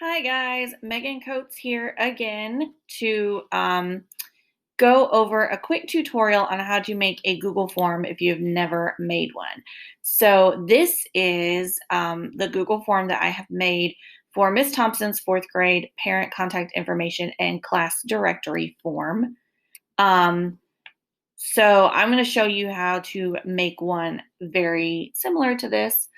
Hi guys, Megan Coates here again to go over a quick tutorial on how to make a Google form if you've never made one. So this is the Google form that I have made for Miss Thompson's fourth grade parent contact information and class directory form. So I'm going to show you how to make one very similar to this.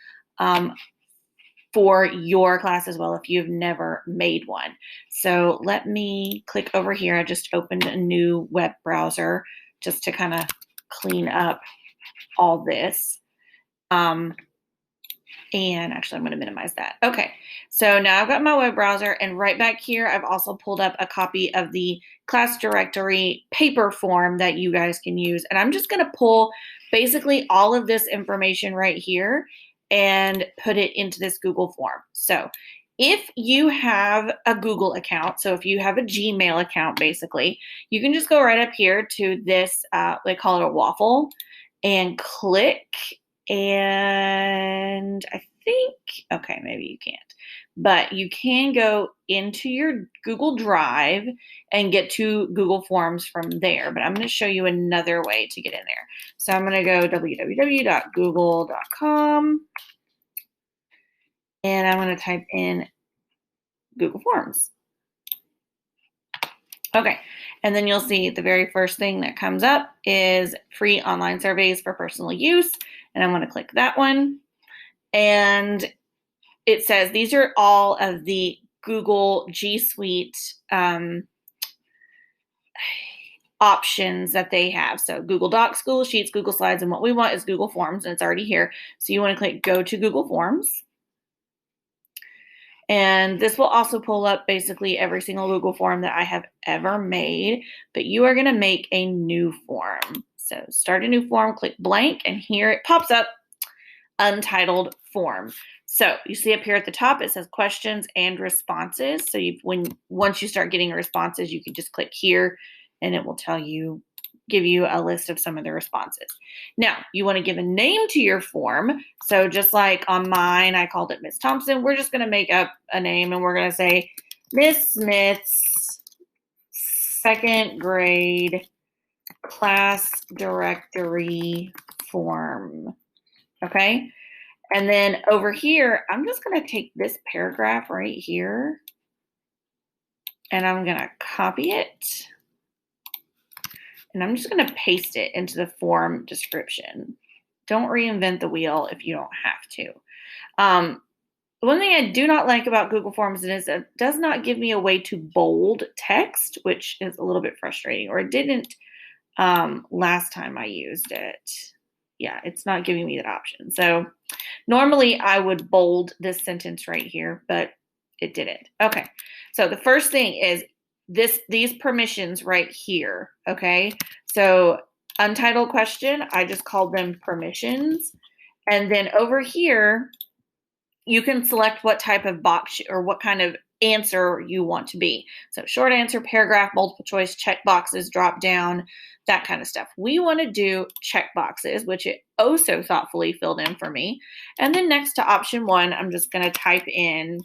For your class as well if you've never made one. So let me click over here. I just opened a new web browser just to kind of clean up all this. And actually, I'm going to minimize that. Okay, so now I've got my web browser, and right back here, I've also pulled up a copy of the class directory paper form that you guys can use. And I'm just going to pull basically all of this information right here and put it into this Google form. So if you have a Google account, so if you have a Gmail account, basically, you can just go right up here to this, they call it a waffle, and click. And I think, okay, maybe you can't, but you can go into your Google Drive and get to Google Forms from there. But I'm going to show you another way to get in there. So I'm going to go www.google.com and I'm going to type in Google Forms. Okay, and then you'll see the very first thing that comes up is free online surveys for personal use. And I'm going to click that one. And it says these are all of the Google G Suite options that they have. So Google Docs, Google Sheets, Google Slides, and what we want is Google Forms, and it's already here. So you want to click Go to Google Forms. And this will also pull up basically every single Google form that I have ever made, but you are going to make a new form. So start a new form, click blank, and here it pops up, untitled form. So you see up here at the top, it says questions and responses. So once you start getting responses, you can just click here and it will give you a list of some of the responses. Now, you want to give a name to your form. So just like on mine, I called it Miss Thompson. We're just going to make up a name and we're going to say Miss Smith's second grade class directory form. Okay. And then over here, I'm just going to take this paragraph right here and I'm going to copy it. And I'm just going to paste it into the form description. Don't reinvent the wheel if you don't have to. One thing I do not like about Google Forms is it does not give me a way to bold text, which is a little bit frustrating, or it didn't last time I used it. Yeah, it's not giving me that option. So normally I would bold this sentence right here, but it didn't. Okay, so the first thing is these permissions right here, okay? So untitled question, I just called them permissions. And then over here, you can select what type of box or what kind of answer you want to be. So short answer, paragraph, multiple choice, check boxes, drop down, that kind of stuff. We want to do check boxes, which it oh so thoughtfully filled in for me. And then next to option 1, I'm just going to type in,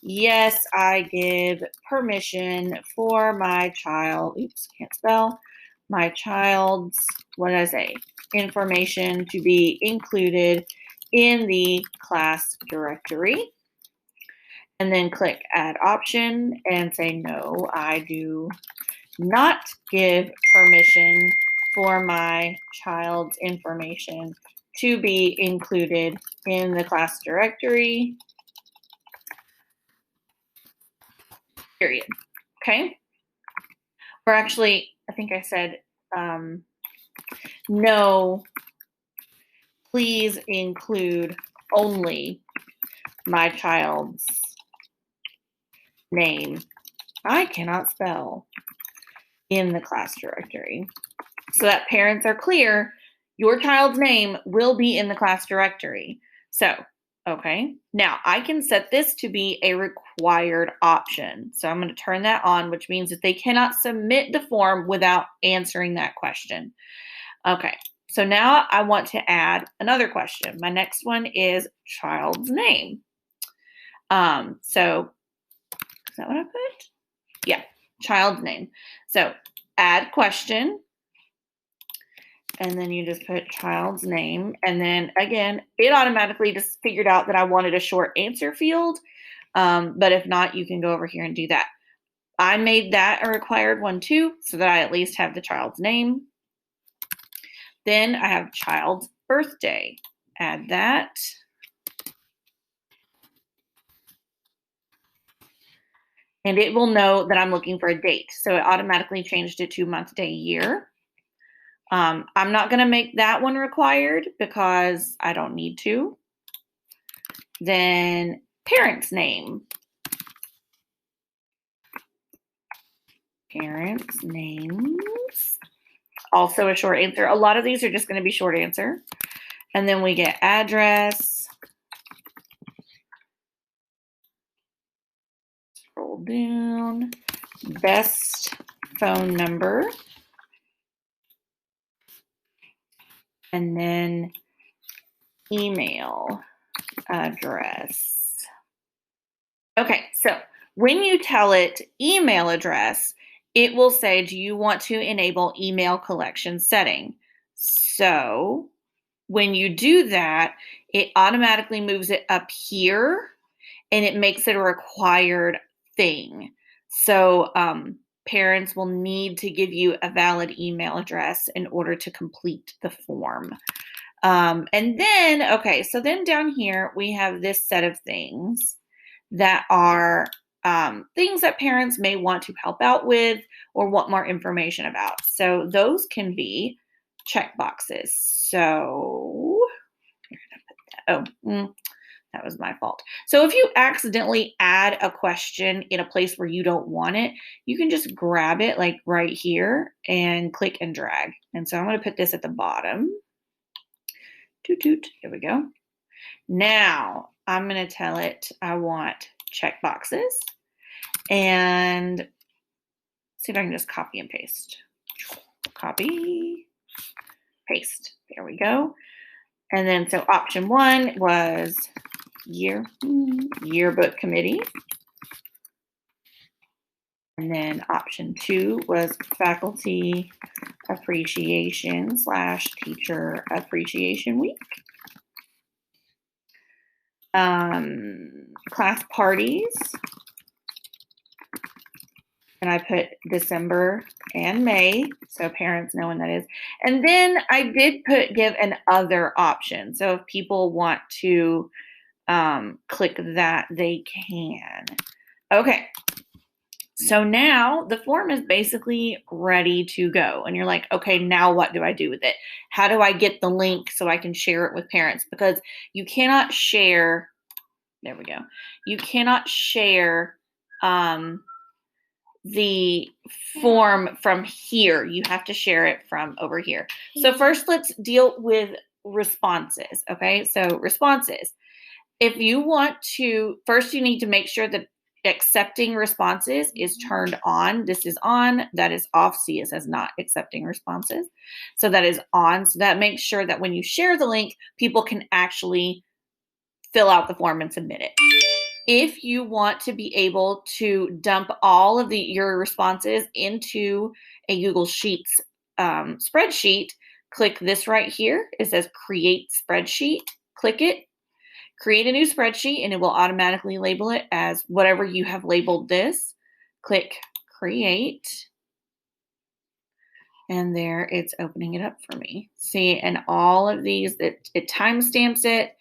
yes, I give permission for my child, oops, can't spell, my child's, what did I say, information to be included in the class directory. And then click add option and say, no, I do not give permission for my child's information to be included in the class directory, period. Okay. Or actually, I think I said, no, please include only my child's name. I cannot spell in the class directory. So that parents are clear, your child's name will be in the class directory. So, okay, now I can set this to be a required option. So I'm going to turn that on, which means that they cannot submit the form without answering that question. Okay, so now I want to add another question. My next one is child's name. So that what I put? Yeah, child's name. So add question. And then you just put child's name. And then again, it automatically just figured out that I wanted a short answer field. But if not, you can go over here and do that. I made that a required one too, so that I at least have the child's name. Then I have child's birthday. Add that. And it will know that I'm looking for a date. So it automatically changed it to month, day, year. I'm not going to make that one required because I don't need to. Then parent's name. Parents' names. Also a short answer. A lot of these are just going to be short answer. And then we get address. Scroll down. Best phone number. And then email address. Okay, so when you tell it email address, it will say, do you want to enable email collection setting? So when you do that, it automatically moves it up here and it makes it a required thing. So parents will need to give you a valid email address in order to complete the form. And then, okay, so then down here, we have this set of things that are things that parents may want to help out with or want more information about. So those can be check boxes. So, that was my fault. So if you accidentally add a question in a place where you don't want it, you can just grab it like right here and click and drag. And so I'm going to put this at the bottom. Toot toot. Here we go. Now I'm going to tell it I want check boxes and see if I can just copy and paste. Copy, paste. There we go. And then so option 1 was yearbook committee. And then option 2 was faculty appreciation / teacher appreciation week. Class parties. And I put December and May, so parents know when that is. And then I did give an other option. So if people want to click that, they can. Okay. So now the form is basically ready to go. And you're like, okay, now what do I do with it? How do I get the link so I can share it with parents? Because you cannot share, there we go. You cannot share the form from here. You have to share it from over here. So first let's deal with responses. Okay, so responses. If you want to, first you need to make sure that accepting responses is turned on. This is on, that is off. See, it says not accepting responses. So that is on. So that makes sure that when you share the link, people can actually fill out the form and submit it. If you want to be able to dump all of your responses into a Google Sheets spreadsheet, click this right here. It says create spreadsheet. Click it. Create a new spreadsheet and it will automatically label it as whatever you have labeled this. Click create. And there it's opening it up for me. See, and all of these, it timestamps it.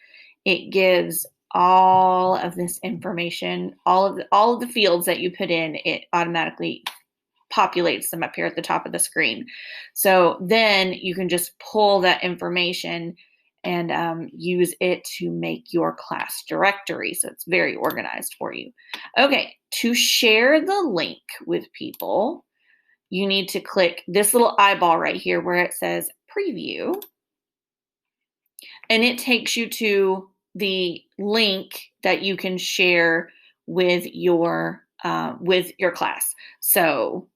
It gives all of this information, all of the fields that you put in, it automatically populates them up here at the top of the screen. So then you can just pull that information and use it to make your class directory. So it's very organized for you. Okay, to share the link with people, you need to click this little eyeball right here where it says preview. And it takes you to the link that you can share with your class. So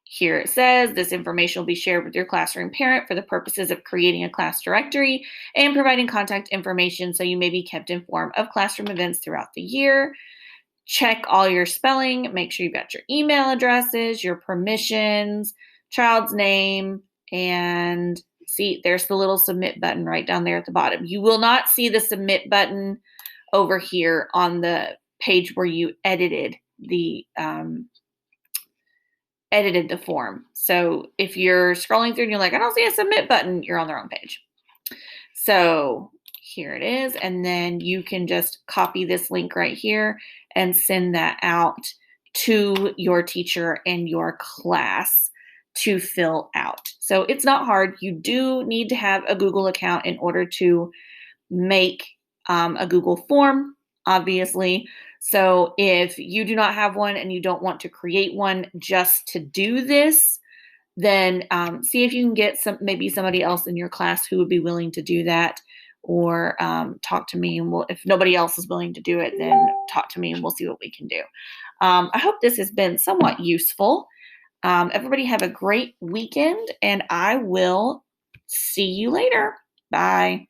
here it says this information will be shared with your classroom parent for the purposes of creating a class directory and providing contact information so you may be kept informed of classroom events throughout the year. check all your spelling, make sure you've got your email addresses, your permissions, child's name, and see, there's the little submit button right down there at the bottom. You will not see the submit button over here on the page where you edited the form. So if you're scrolling through and you're like, I don't see a submit button, you're on the wrong page. So here it is. And then you can just copy this link right here and send that out to your teacher and your class to fill out. So it's not hard. You do need to have a Google account in order to make a Google form, obviously. So if you do not have one and you don't want to create one just to do this, then see if you can get maybe somebody else in your class who would be willing to do that, or talk to me, and if nobody else is willing to do it, then talk to me and we'll see what we can do. I hope this has been somewhat useful. Everybody have a great weekend, and I will see you later. Bye.